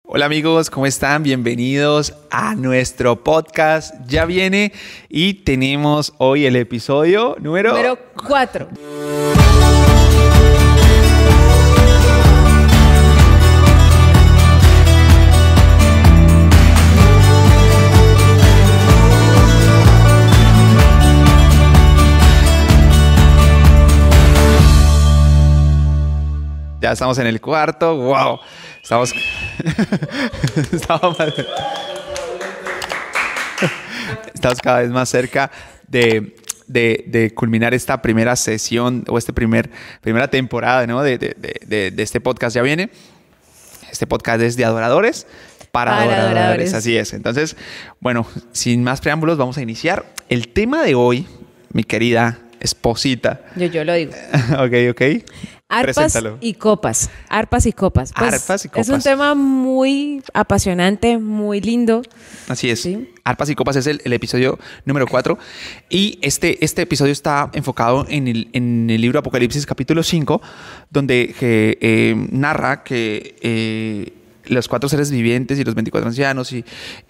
Hola amigos, ¿cómo están? Bienvenidos a nuestro podcast. Ya viene y tenemos hoy el episodio número 4. Ya estamos en el cuarto. ¡Wow! Estamos cada vez más cerca de culminar esta primera sesión o primera temporada, ¿no? de este podcast. Ya viene. Este podcast es de adoradores para adoradores. Así es. Entonces, bueno, sin más preámbulos, vamos a iniciar. El tema de hoy, mi querida esposita. Yo lo digo. Ok. Arpas Preséntalo. y copas. Arpas y copas. Pues Arpas y copas. Es un tema muy apasionante, muy lindo. Así es. ¿Sí? Arpas y copas es el episodio número 4. Y este episodio está enfocado en el libro Apocalipsis capítulo 5, donde narra que los 4 seres vivientes y los 24 ancianos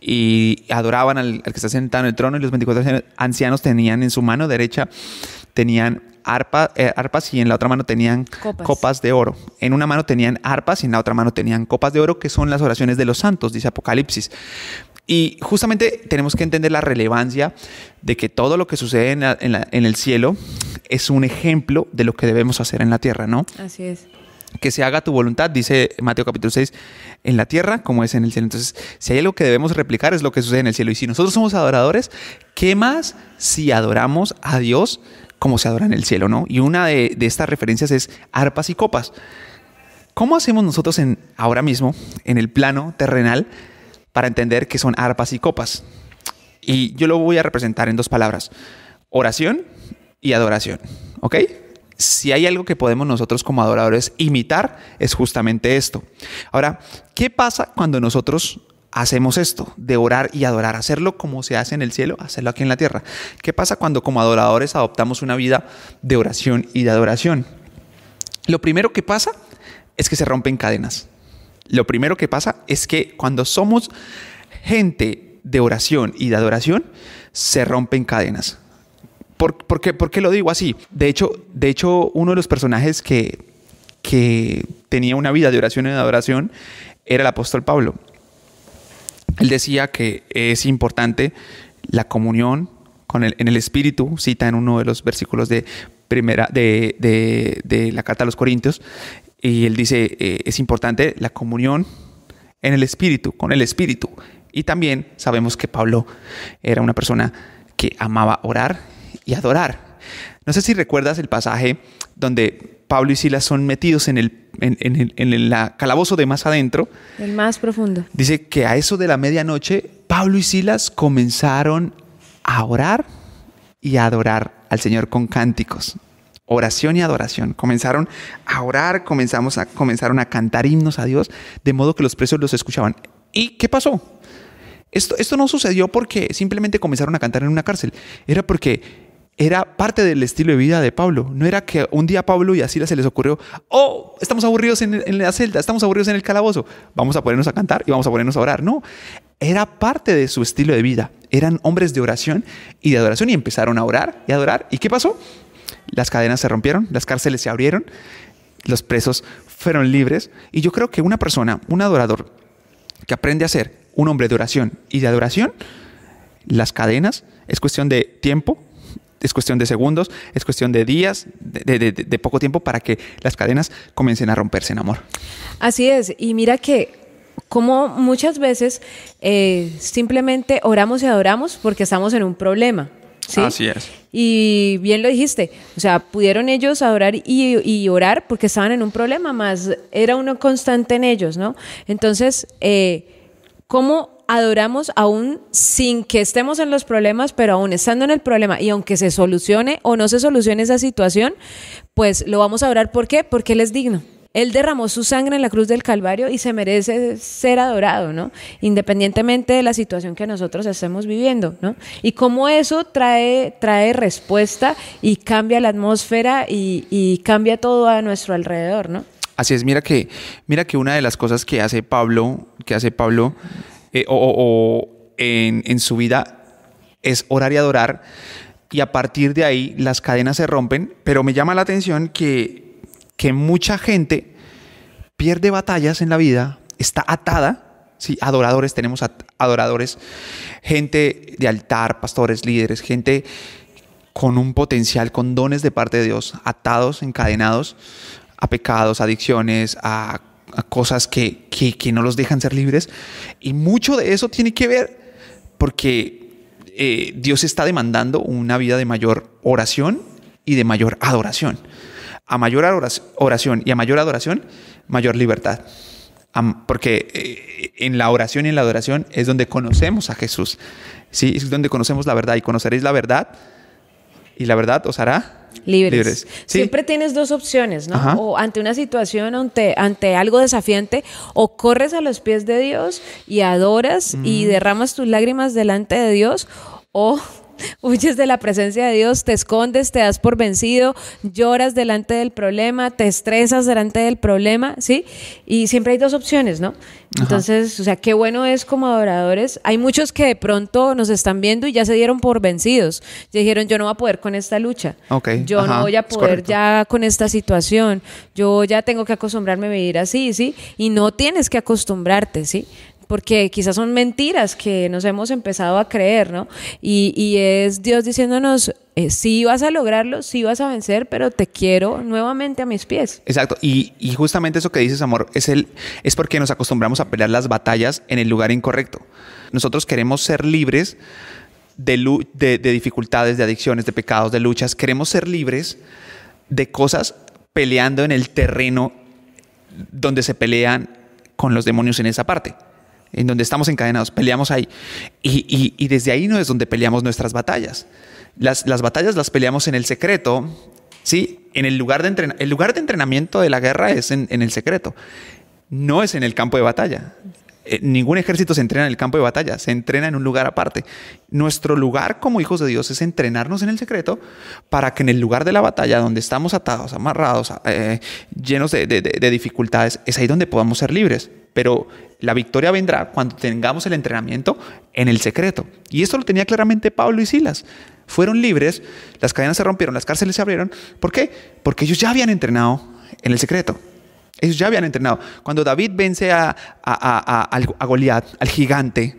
y adoraban al que está sentado en el trono, y los 24 ancianos tenían en su mano derecha arpas y en la otra mano tenían copas de oro. En una mano tenían arpas y en la otra mano tenían copas de oro, que son las oraciones de los santos, dice Apocalipsis. Y justamente tenemos que entender la relevancia de que todo lo que sucede en el cielo es un ejemplo de lo que debemos hacer en la tierra, ¿no? Así es. Que se haga tu voluntad, dice Mateo capítulo 6, en la tierra como es en el cielo. Entonces, si hay algo que debemos replicar es lo que sucede en el cielo. Y si nosotros somos adoradores, ¿qué más si adoramos a Dios como se adora en el cielo, ¿no? Y una de estas referencias es arpas y copas. ¿Cómo hacemos nosotros ahora mismo, en el plano terrenal, para entender qué son arpas y copas? Y yo lo voy a representar en 2 palabras: oración y adoración, ¿ok? Si hay algo que podemos nosotros como adoradores imitar, es justamente esto. Ahora, ¿qué pasa cuando nosotros hacemos esto de orar y adorar? Hacerlo como se hace en el cielo, hacerlo aquí en la tierra. ¿Qué pasa cuando como adoradores adoptamos una vida de oración y de adoración? Lo primero que pasa es que se rompen cadenas. Lo primero que pasa es que cuando somos gente de oración y de adoración, se rompen cadenas. ¿Por qué lo digo así? De hecho, uno de los personajes que tenía una vida de oración y de adoración era el apóstol Pablo. Él decía que es importante la comunión en el Espíritu, cita en uno de los versículos de la carta a los Corintios, y él dice, es importante la comunión en el Espíritu, con el Espíritu. Y también sabemos que Pablo era una persona que amaba orar y adorar. No sé si recuerdas el pasaje donde Pablo y Silas son metidos en el calabozo de más adentro. El más profundo. Dice que a eso de la medianoche, Pablo y Silas comenzaron a orar y a adorar al Señor con cánticos. Oración y adoración. Comenzaron a orar, comenzaron a cantar himnos a Dios, de modo que los presos los escuchaban. ¿Y qué pasó? Esto no sucedió porque simplemente comenzaron a cantar en una cárcel. Era porque era parte del estilo de vida de Pablo. No era que un día a Pablo y a Silas se les ocurrió, estamos aburridos en la celda, estamos aburridos en el calabozo, vamos a ponernos a cantar y vamos a ponernos a orar. No, era parte de su estilo de vida. Eran hombres de oración y de adoración y empezaron a orar y a adorar. ¿Y qué pasó? Las cadenas se rompieron, las cárceles se abrieron, los presos fueron libres. Y yo creo que una persona, un adorador que aprende a ser un hombre de oración y de adoración, las cadenas es cuestión de tiempo, es cuestión de segundos, es cuestión de días, de poco tiempo para que las cadenas comiencen a romperse en amor. Así es. Y mira que como muchas veces simplemente oramos y adoramos porque estamos en un problema. ¿Sí? Así es. Y bien lo dijiste, o sea, pudieron ellos adorar y orar porque estaban en un problema, más era uno constante en ellos, ¿no? Entonces, ¿cómo adoramos aún sin que estemos en los problemas, pero aún estando en el problema y aunque se solucione o no se solucione esa situación, pues lo vamos a adorar? ¿Por qué? Porque Él es digno. Él derramó su sangre en la cruz del Calvario y se merece ser adorado, ¿no? Independientemente de la situación que nosotros estemos viviendo, ¿no? Y cómo eso trae respuesta y cambia la atmósfera y cambia todo a nuestro alrededor, ¿no? Así es, mira que una de las cosas que hace Pablo en su vida es orar y adorar, y a partir de ahí las cadenas se rompen, pero me llama la atención que mucha gente pierde batallas en la vida, está atada, ¿sí? Adoradores, tenemos adoradores, gente de altar, pastores, líderes, gente con un potencial, con dones de parte de Dios, atados, encadenados a pecados, adicciones, a cosas que no los dejan ser libres. Y mucho de eso tiene que ver porque Dios está demandando una vida de mayor oración y de mayor adoración. A mayor oración y a mayor adoración, mayor libertad. Porque en la oración y en la adoración es donde conocemos a Jesús. ¿Sí? Es donde conocemos la verdad, y conoceréis la verdad, y la verdad os hará libres. ¿Sí? Siempre tienes dos opciones, ¿no? Ajá. O ante una situación, ante algo desafiante, o corres a los pies de Dios y adoras y derramas tus lágrimas delante de Dios, o huyes de la presencia de Dios, te escondes, te das por vencido, lloras delante del problema, te estresas delante del problema, ¿sí? Y siempre hay dos opciones, ¿no? Entonces, o sea, qué bueno es como adoradores. Hay muchos que de pronto nos están viendo y ya se dieron por vencidos. Ya dijeron, yo no voy a poder con esta lucha. Yo no voy a poder ya con esta situación. Yo ya tengo que acostumbrarme a vivir así, ¿sí? Y no tienes que acostumbrarte, ¿sí? Porque quizás son mentiras que nos hemos empezado a creer, ¿no? Y es Dios diciéndonos, sí vas a lograrlo, sí vas a vencer, pero te quiero nuevamente a mis pies. Exacto. Y justamente eso que dices, amor, es porque nos acostumbramos a pelear las batallas en el lugar incorrecto. Nosotros queremos ser libres de dificultades, de adicciones, de pecados, de luchas. Queremos ser libres de cosas peleando en el terreno donde se pelean con los demonios en esa parte, en donde estamos encadenados, peleamos ahí. Y desde ahí no es donde peleamos nuestras batallas. Las batallas las peleamos en el secreto, ¿sí? En el lugar de entrenamiento de la guerra es en el secreto, no es en el campo de batalla. Ningún ejército se entrena en el campo de batalla, se entrena en un lugar aparte. Nuestro lugar como hijos de Dios es entrenarnos en el secreto para que en el lugar de la batalla, donde estamos atados, amarrados, llenos de dificultades, es ahí donde podamos ser libres. Pero la victoria vendrá cuando tengamos el entrenamiento en el secreto. Y esto lo tenía claramente Pablo y Silas. Fueron libres, las cadenas se rompieron, las cárceles se abrieron. ¿Por qué? Porque ellos ya habían entrenado en el secreto. Ellos ya habían entrenado. Cuando David vence a Goliat, al gigante,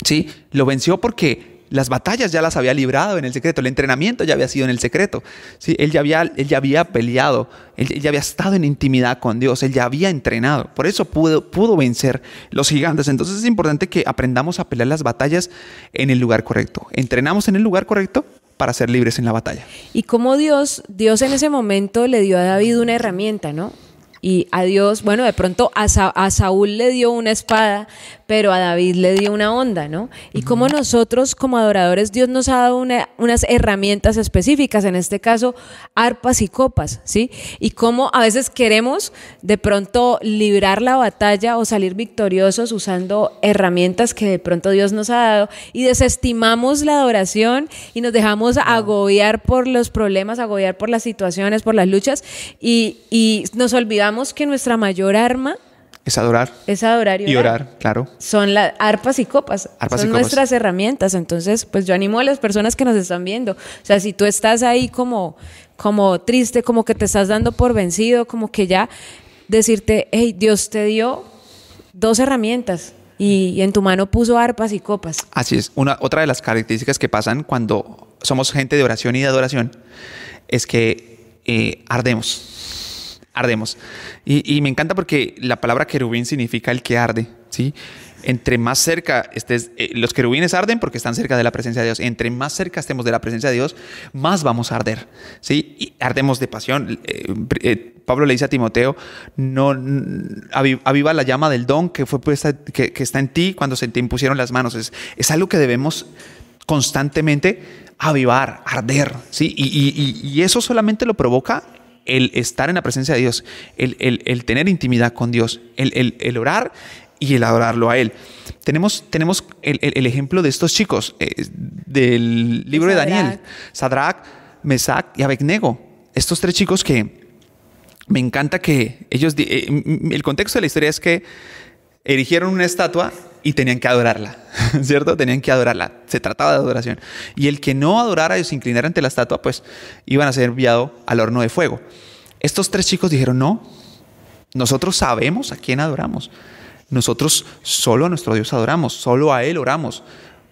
¿sí? Lo venció porque las batallas ya las había librado en el secreto. El entrenamiento ya había sido en el secreto, ¿sí? Él ya había peleado. Él ya había estado en intimidad con Dios. Él ya había entrenado. Por eso pudo vencer los gigantes. Entonces es importante que aprendamos a pelear las batallas en el lugar correcto. Entrenamos en el lugar correcto para ser libres en la batalla. Y como Dios en ese momento le dio a David una herramienta, ¿no? Y a Dios, bueno, de pronto a Saúl le dio una espada, pero a David le dio una onda, ¿no? Y como nosotros como adoradores, Dios nos ha dado unas herramientas específicas, en este caso, arpas y copas, ¿sí? Y cómo a veces queremos de pronto librar la batalla o salir victoriosos usando herramientas que de pronto Dios nos ha dado, y desestimamos la adoración y nos dejamos agobiar por los problemas, agobiar por las situaciones, por las luchas, y nos olvidamos que nuestra mayor arma es adorar y orar, claro. Son las arpas y copas. Son nuestras herramientas. Entonces, pues yo animo a las personas que nos están viendo. O sea, si tú estás ahí como triste, como que te estás dando por vencido, como que ya decirte, hey, Dios te dio dos herramientas y en tu mano puso arpas y copas. Así es. Otra de las características que pasan cuando somos gente de oración y de adoración es que ardemos. Y me encanta porque la palabra querubín significa el que arde, ¿sí? Entre más cerca estés, los querubines arden porque están cerca de la presencia de Dios. Entre más cerca estemos de la presencia de Dios, más vamos a arder, ¿sí? Y ardemos de pasión. Pablo le dice a Timoteo, aviva la llama del don que fue puesta, que está en ti cuando se te impusieron las manos. Es algo que debemos constantemente avivar, arder, ¿sí? Y eso solamente lo provoca el estar en la presencia de Dios, el tener intimidad con Dios, el orar y el adorarlo a Él. Tenemos el ejemplo de estos chicos del libro de Daniel, Sadrach, Mesach y Abednego. Estos tres chicos que me encanta que ellos, el contexto de la historia es que erigieron una estatua y tenían que adorarla, ¿cierto? Tenían que adorarla. Se trataba de adoración. Y el que no adorara y se inclinara ante la estatua, pues iban a ser enviados al horno de fuego. Estos 3 chicos dijeron, no, nosotros sabemos a quién adoramos. Nosotros solo a nuestro Dios adoramos, solo a Él oramos.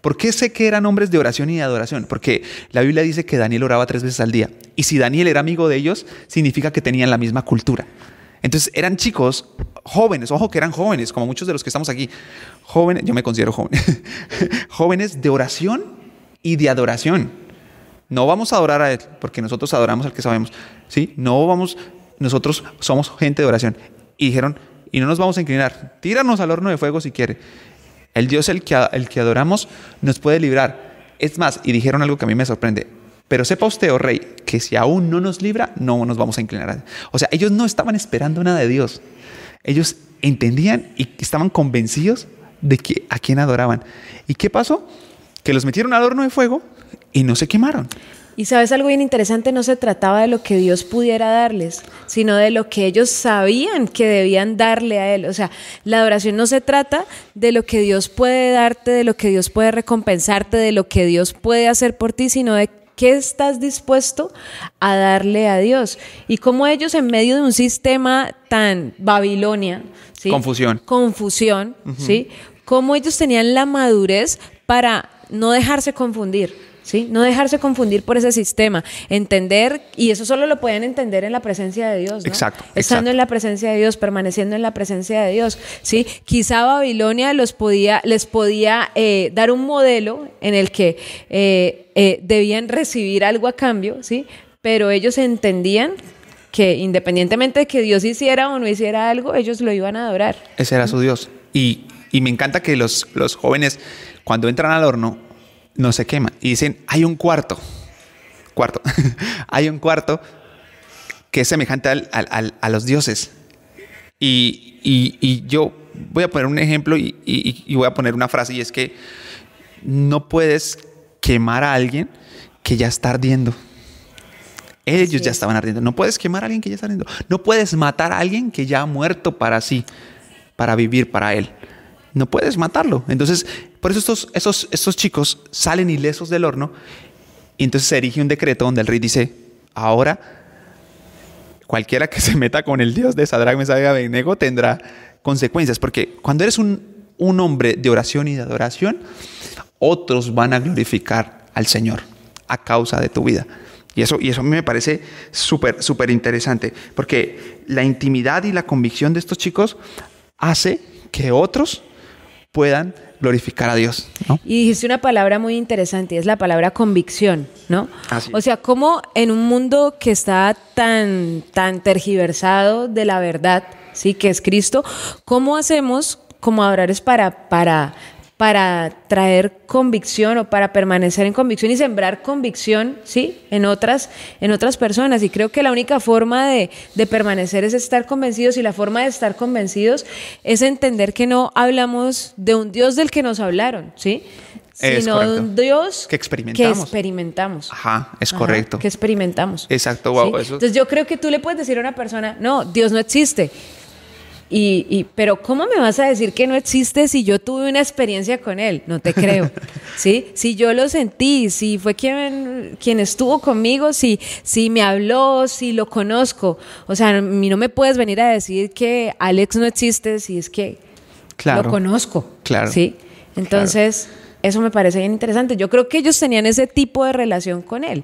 ¿Por qué sé que eran hombres de oración y de adoración? Porque la Biblia dice que Daniel oraba 3 veces al día. Y si Daniel era amigo de ellos, significa que tenían la misma cultura. Entonces eran chicos jóvenes, ojo que eran jóvenes, como muchos de los que estamos aquí. Jóvenes, yo me considero joven. Jóvenes de oración y de adoración. No vamos a adorar a Él, porque nosotros adoramos al que sabemos. ¿Sí? Nosotros somos gente de oración. Y dijeron, y no nos vamos a inclinar. Tíranos al horno de fuego si quiere. El Dios el que adoramos nos puede librar. Es más, y dijeron algo que a mí me sorprende. Pero sepa usted, oh rey, que si aún no nos libra, no nos vamos a inclinar. O sea, ellos no estaban esperando nada de Dios. Ellos entendían y estaban convencidos de que a quién adoraban. ¿Y qué pasó? Que los metieron al horno de fuego y no se quemaron. Y sabes algo bien interesante, no se trataba de lo que Dios pudiera darles, sino de lo que ellos sabían que debían darle a Él. O sea, la adoración no se trata de lo que Dios puede darte, de lo que Dios puede recompensarte, de lo que Dios puede hacer por ti, sino de qué estás dispuesto a darle a Dios. Y cómo ellos en medio de un sistema tan Babilonia, ¿sí? Confusión, ¿sí? Cómo ellos tenían la madurez para no dejarse confundir. ¿Sí? No dejarse confundir por ese sistema, entender, y eso solo lo pueden entender en la presencia de Dios, ¿no? Exacto. Estando en la presencia de Dios, permaneciendo en la presencia de Dios, ¿sí? Quizá Babilonia les podía dar un modelo en el que debían recibir algo a cambio, ¿sí? Pero ellos entendían que independientemente de que Dios hiciera o no hiciera algo, ellos lo iban a adorar. Ese era su Dios. Y me encanta que los jóvenes, cuando entran al horno, no se queman. Y dicen, hay un cuarto. Hay un cuarto que es semejante a los dioses. Y yo voy a poner un ejemplo y voy a poner una frase, y es que no puedes quemar a alguien que ya está ardiendo. Ellos ya estaban ardiendo. No puedes quemar a alguien que ya está ardiendo. No puedes matar a alguien que ya ha muerto para sí, para vivir para Él. No puedes matarlo. Entonces, por eso estos chicos salen ilesos del horno, y entonces se erige un decreto donde el rey dice, ahora cualquiera que se meta con el Dios de Sadrach, Mesach y Abednego tendrá consecuencias, porque cuando eres un hombre de oración y de adoración, otros van a glorificar al Señor a causa de tu vida. Y eso a mí me parece súper interesante, porque la intimidad y la convicción de estos chicos hace que otros puedan glorificar a Dios, ¿no? Y dijiste una palabra muy interesante, y es la palabra convicción, ¿no? O sea, como en un mundo que está tan tergiversado de la verdad, ¿sí? Que es Cristo, ¿cómo hacemos como adoradores para traer convicción o para permanecer en convicción y sembrar convicción, ¿sí? en otras personas? Y creo que la única forma de permanecer es estar convencidos, y la forma de estar convencidos es entender que no hablamos de un Dios del que nos hablaron, ¿sí? Sino de un Dios que experimentamos. Ajá, es correcto. Que experimentamos. Exacto, wow. ¿Sí? Entonces yo creo que tú le puedes decir a una persona, no, Dios no existe. Pero ¿cómo me vas a decir que no existe si yo tuve una experiencia con Él? No te creo, ¿sí? Si yo lo sentí, si fue quien estuvo conmigo, si me habló, si lo conozco. O sea, a mí no me puedes venir a decir que Alex no existe si es que lo conozco. Claro. ¿Sí? Entonces, eso me parece bien interesante. Yo creo que ellos tenían ese tipo de relación con Él.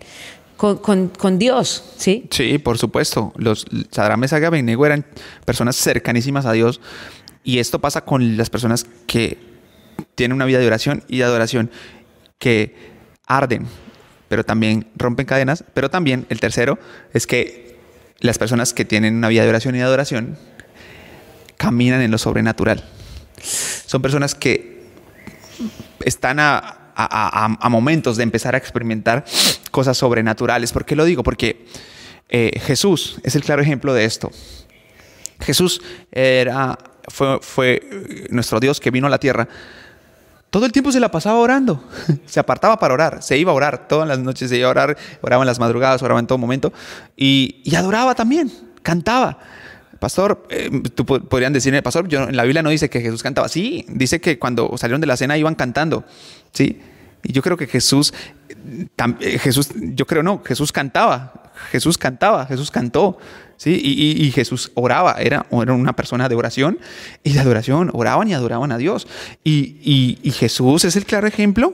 Con Dios, ¿sí? Sí, por supuesto. Los Sadrach, Mesach y Abednego eran personas cercanísimas a Dios, y esto pasa con las personas que tienen una vida de oración y de adoración, que arden, pero también rompen cadenas. Pero también el tercero es que las personas que tienen una vida de oración y de adoración caminan en lo sobrenatural. Son personas que están a momentos de empezar a experimentar cosas sobrenaturales. ¿Por qué lo digo? Porque Jesús es el claro ejemplo de esto. Jesús fue nuestro Dios que vino a la tierra. Todo el tiempo se la pasaba orando. Se apartaba para orar. Se iba a orar todas las noches. Se iba a orar. Oraba en las madrugadas. Oraba en todo momento. Y adoraba también. cantaba. Pastor, tú podrían decirme, pastor, en la Biblia no dice que Jesús cantaba. Sí, dice que cuando salieron de la cena iban cantando. Sí, y yo creo que Jesús cantaba. Jesús cantó. Sí, y Jesús oraba, era una persona de oración y de adoración, oraban y adoraban a Dios. Y Jesús es el claro ejemplo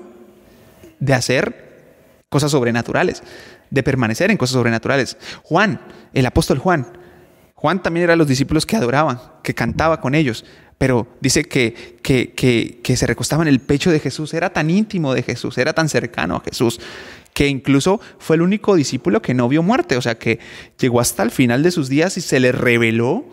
de hacer cosas sobrenaturales, de permanecer en cosas sobrenaturales. Juan, el apóstol Juan también era de los discípulos que adoraban, que cantaba con ellos, pero dice que se recostaba en el pecho de Jesús, era tan íntimo de Jesús, era tan cercano a Jesús, que incluso fue el único discípulo que no vio muerte, o sea que llegó hasta el final de sus días y se le reveló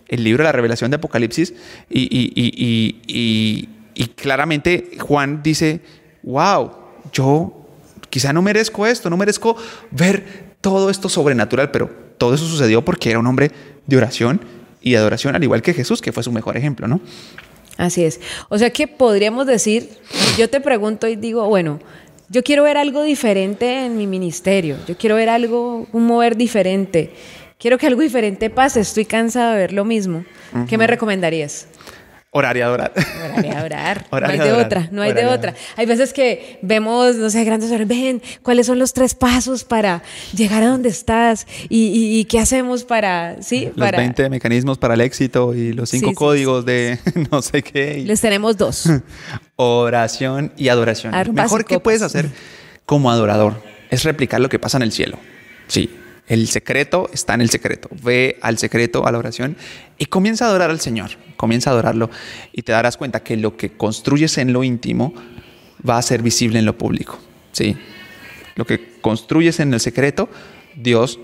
el libro de la Revelación de Apocalipsis y claramente Juan dice, wow, yo quizá no merezco esto, no merezco ver todo esto sobrenatural, pero todo eso sucedió porque era un hombre de oración y de adoración, al igual que Jesús, que fue su mejor ejemplo, ¿no? Así es. O sea que podríamos decir, yo te pregunto y digo, bueno, yo quiero ver algo diferente en mi ministerio, yo quiero ver un mover diferente, quiero que algo diferente pase, estoy cansada de ver lo mismo. Uh-huh. ¿Qué me recomendarías? Orar y adorar. Orar y adorar. No hay de otra, no hay de otra. Hay veces que vemos, no sé, grandes horas, ven, ¿cuáles son los 3 pasos para llegar a donde estás? ¿Y qué hacemos para, sí? Los 20 mecanismos para el éxito y los 5 códigos de no sé qué. Les tenemos 2. Oración y adoración. Mejor que puedes hacer como adorador es replicar lo que pasa en el cielo. Sí. El secreto está en el secreto. Ve al secreto, a la oración y comienza a adorar al Señor. Comienza a adorarlo y te darás cuenta que lo que construyes en lo íntimo va a ser visible en lo público. ¿Sí? Lo que construyes en el secreto, Dios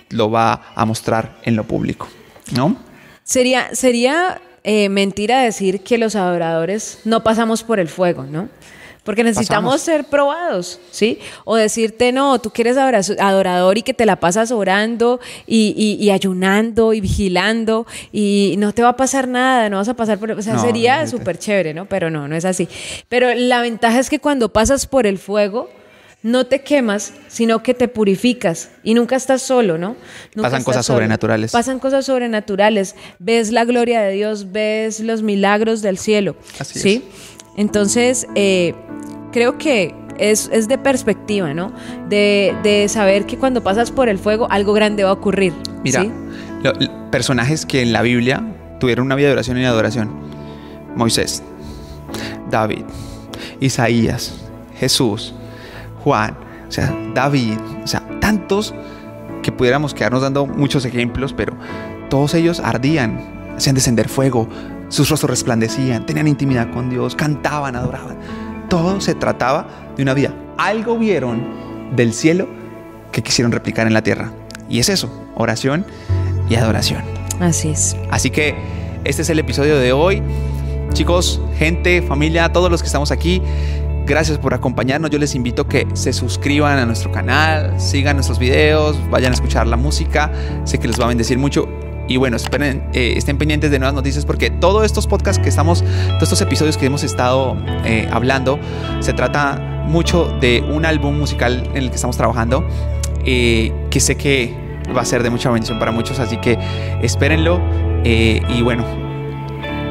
lo va a mostrar en lo público, ¿no? Sería mentira decir que los adoradores no pasamos por el fuego, ¿no? Porque necesitamos ser probados, ¿sí? O decirte, no, tú quieres adorador y que te la pasas orando y ayunando y vigilando y no te va a pasar nada, no vas a pasar por... O sea, sería súper chévere, ¿no? Pero no es así. Pero la ventaja es que cuando pasas por el fuego, no te quemas, sino que te purificas y nunca estás solo, ¿no? Pasan cosas sobrenaturales. Pasan cosas sobrenaturales. Ves la gloria de Dios, ves los milagros del cielo. Así ¿sí? Es. Entonces, creo que es de perspectiva, ¿no? De saber que cuando pasas por el fuego, algo grande va a ocurrir. Mira, ¿sí? Personajes que en la Biblia tuvieron una vida de oración y de adoración. Moisés, David, Isaías, Jesús, Juan, o sea, David, o sea, tantos que pudiéramos quedarnos dando muchos ejemplos, pero todos ellos ardían, hacían descender fuego, sus rostros resplandecían, tenían intimidad con Dios, cantaban, adoraban. Todo se trataba de una vida. Algo vieron del cielo que quisieron replicar en la tierra. Y es eso, oración y adoración. Así es. Así que este es el episodio de hoy. Chicos, gente, familia, todos los que estamos aquí, gracias por acompañarnos. Yo les invito a que se suscriban a nuestro canal, sigan nuestros videos, vayan a escuchar la música. Sé que les va a bendecir mucho. Y bueno, estén pendientes de nuevas noticias porque todos estos podcasts todos estos episodios que hemos estado hablando, se trata mucho de un álbum musical en el que estamos trabajando, que sé que va a ser de mucha bendición para muchos, así que espérenlo. Y bueno,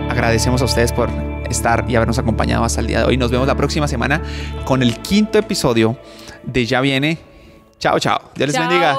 agradecemos a ustedes por estar y habernos acompañado hasta el día de hoy. Nos vemos la próxima semana con el 5º episodio de Ya Viene. Chao, chao. Dios les bendiga.